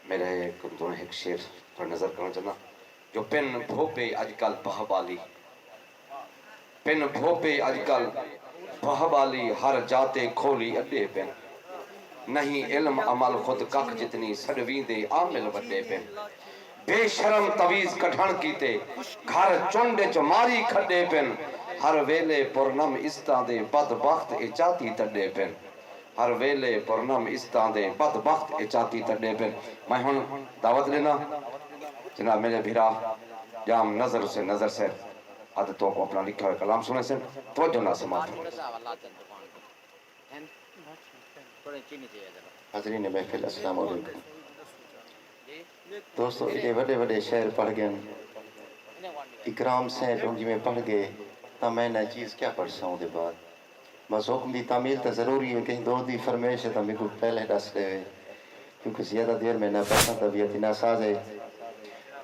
मेरे तुम्हें एक शेर पर नजर करना चाहना जो पेन भोपे अजकल बहबाली पेन भोपे अजकल बहबाली हर जाते खोली अड्डे पेन नहीं इल्म अमल खुद कख जितनी सड़वींदे आमिल वड्डे पेन बेशरम तवीज कठण कीते घर चुंड च मारी खड्डे पेन हर वेले पुरनम इस्तां दे बदबख्त इचाती तड्डे पेन हर वेले पुरनम इस्तां दे बदबख्त इचाती तड्डे पेन। मैं हुन दावत लेना जनाब मेरे भिरा जाम नजर से आदतों को अपना लिखा हुआ कलाम सुने से तवज्जो ना समात हाज़रीन महफिल अस्सलाम वालेकुम। दोस्तों इतने बड़े बड़े शेर पढ़ गए इकराम से डोंगी में पढ़ गए तो मैं नई चीज़ क्या पढ़ सा उसके बाद बस हुक्म की तामील तो ज़रूरी है कहीं दो दी फरमाइश है तो मेरे को पहले दस ले क्योंकि ज़्यादा देर में ना पढ़ना तबीयत ना साज है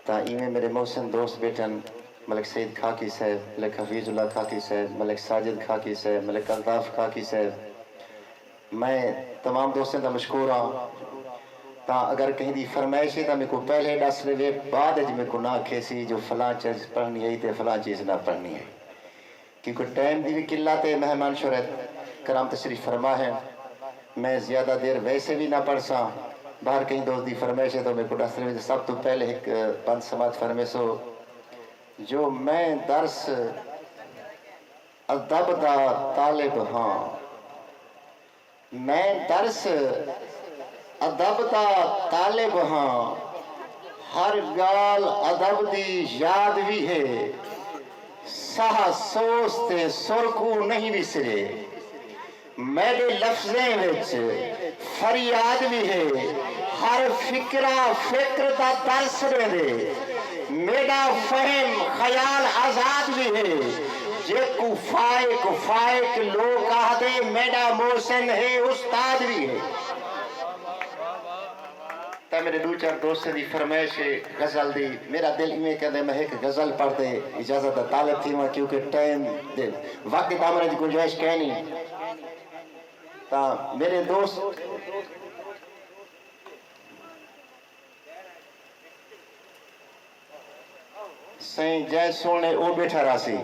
ता इवें मेरे मोहसिन दोस्त बेटन मलिक सईद खाकी साहब मलिक हफीजुल्लाह खाकी साहब मलिक साजिद खाकी साहब मलिक अल्ताफ खाकी साहब मैं तमाम दोस्तों का मशकूर हाँ ता अगर कहीं दी फरमाइश है तो मेरे को पहले दस ले बाद मेरे को ना खेसी जो फलां चीज़ पढ़नी है तो फलां चीज़ ना पढ़नी है क्योंकि टाइम की भी किल्लत है मेहमान शोहरत कराम तशरीफ फरमा है मैं ज़्यादा देर वैसे भी ना पढ़ सा बाहर कहीं दोस्त की फरमाइश है तो मेरे को दस रहे सब तो पहले एक पंज समात फरमेशो जो मैं दर्स अदब दा तालिब हाँ मैं दर्स अदब दा तालिब हाँ हर गाल अदब दी याद भी है साह सोचते सुरखू नहीं विसरे मेरे लफ्ज़ें विच फरियाद भी है हर फिक्रा फिक्र दा दर्स दे मेरा फहम ख्याल आजाद भी है जे फाइक लोग आदे मेरा मोहसिन है उस्ताद भी है। तो मेरे दो चार दोस्तों की फरमाइश है गजल दी मेरा दिल इवें कहते मैं एक गजल पढ़ते इजाजत तालब थी वहाँ क्योंकि टाइम वक्त तामरे की गुंजाइश कहनी ता मेरे दोस्त सही जय सोने ओ बैठा रासी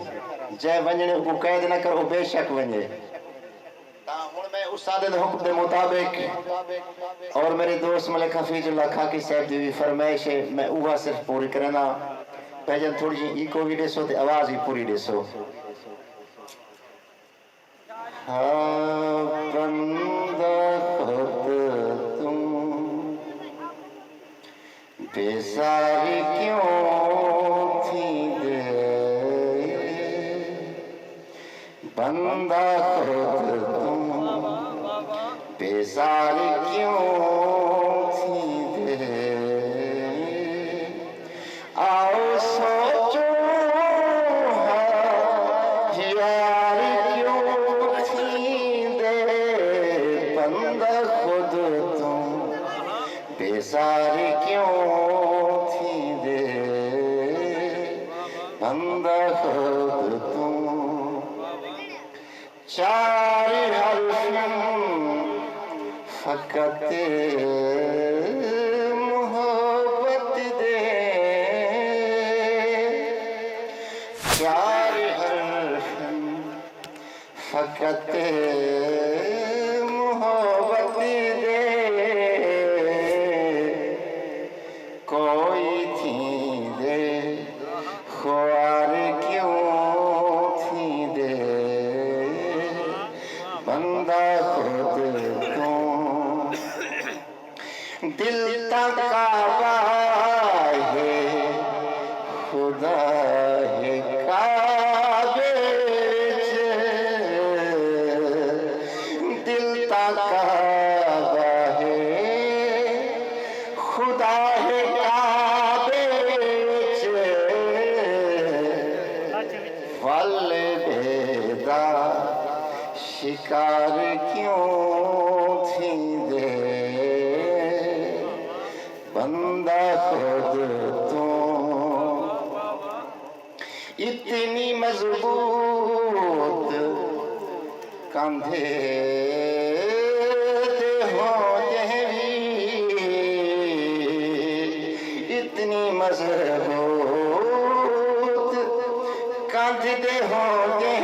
जय वंजने को कैद न कर ओ बेशक वंजे मैं उस्ताद हुक्म के मुताबिक और मेरे दोस्त मलिक हफीजुल्लाह खाकी साहब की भी फरमाइश है मैं वह सिर्फ पूरी करना पहले थोड़ी जी इको भी देसो ते आवाज भी पूरी देसो। हाँ बंदा खुद तुम बेजार क्यों थी दे बंदा खुद तुम बेजार क्यों थी दे आओ सोचो यार क्यों थी दे बंदा खुद तुम बेजार क्यों थी दे बंदा खुद तुम चार फकत मोहब्बत दे चार हर्फ फकत मोहब्बत दे कोई थी दे ख्वार क्यों थी दे बंदा खुद दिल तक है खुदा है काबे दिल तक है खुदा है काबे वल बेदा शिकार क्यों थी दे बंदा खुद तुम इतनी मजबूत कंधे हो मजबूत कंध दे होंगे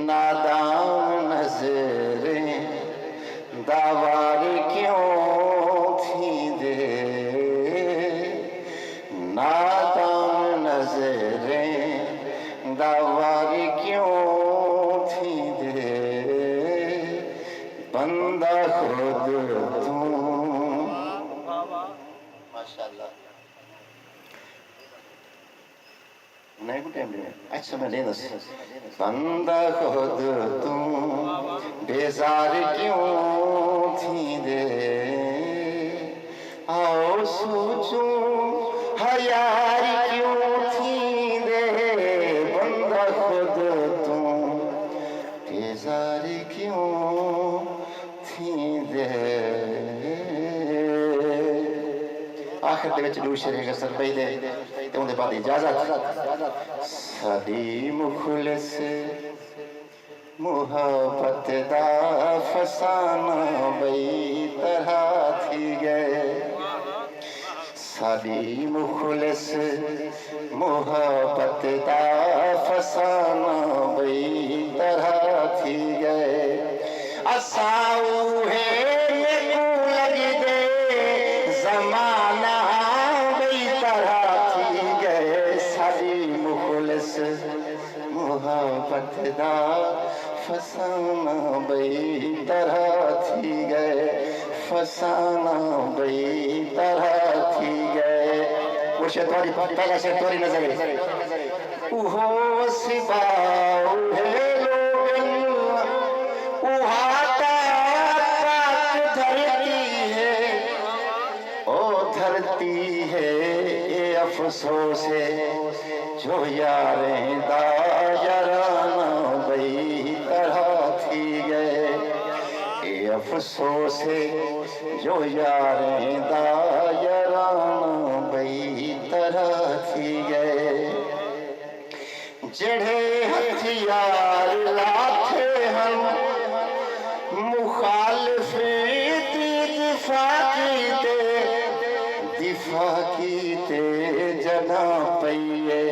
नादान नजरें दावार क्यों थी दे नादान नजरें दावार क्यों थी दे बंदा खुद तू माशाल्लाह नहीं कुछ टाइम नहीं अच्छा मैं ले दस बंदा खुद तू बेजार क्यों थी दे आओ सोचूं हयार क्यों थी दे बंदा खुद तू बेजार क्यों थी दे आखिर दे विच दो शेर गसर पई दे ते उनदे बाद इजाजत साडी मुखलिस मुहब्बत दा फसाना बई तरह थी गए साडी मुखलिस मुहब्बत दा फसाना बई तरह थी गए असाऊ है मेनू लग दे जमाना बई तरह थी गए साडी मुखलिस मुहब्बत दा फसाना बई तरह थी गए फसाना बई तरह थी गए वो शेतवारी पहला शेतवारी नजर उहो सिबाऊ है लोगन उहाता पाक धरती है ओ धरती है ये अफसोस है जो यारें दा याराना बई तरह थी गए ये अफसोस है जो यारें दा याराना बई तरह थी गए जेड़े हथियार लाथे हम मुखालिफे दिफा कीते जना पईए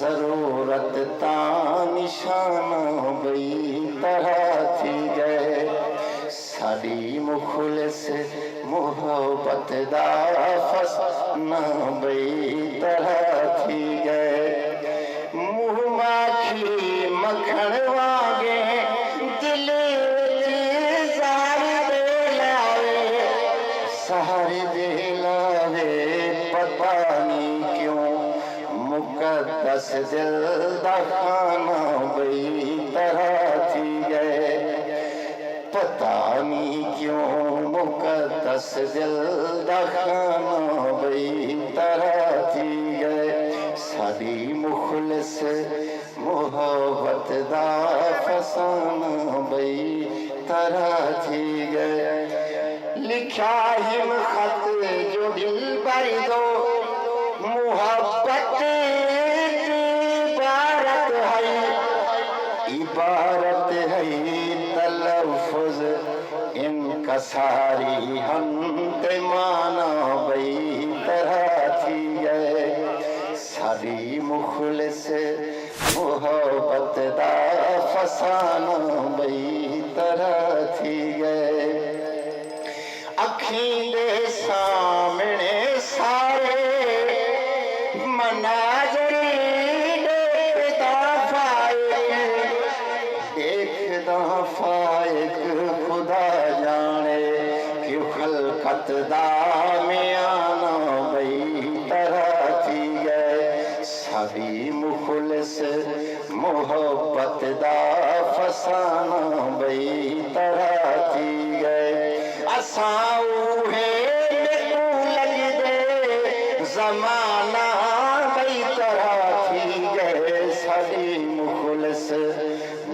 जरूरत ता निशाना बई तरह थी गए साडी मुखलिस मुहब्बत दा फसाना बई तरह थी गए मुँह माखी मखण वांगे दिल जार दे लावे सहारे दे लावे पता नहीं क्यों मुकद्दस दिल दा खाना बई तरह थी गए पता नहीं क्यों मुकद्दस दिल दा खाना बई तरह थी गए साडी मुखलिस मुहब्बत दा फसाना बई तरह थी गए लिखा हिम खत जो दिल पर दो मुहब्बत इबारत है तलफ़ुज़ इनका सारी हम ते माना बई तरह थी गए सारी मुखलिस मुहब्बत दा फसाना बई तरह थी गए अखीं दे सामने सारे मनाज़र देखदा फाइक खुदा जाने कि खलकत दा में आना बई तरह थी गए सारी मुखलिस मुहब्बत दा फसाना बई तरह थी गए असाऊ है मेनू लग दे जमाना बई तरह थी गए सारी मुखलिस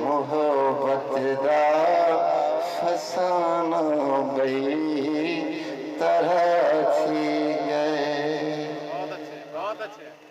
मुहब्बत दा फसाना बई तरह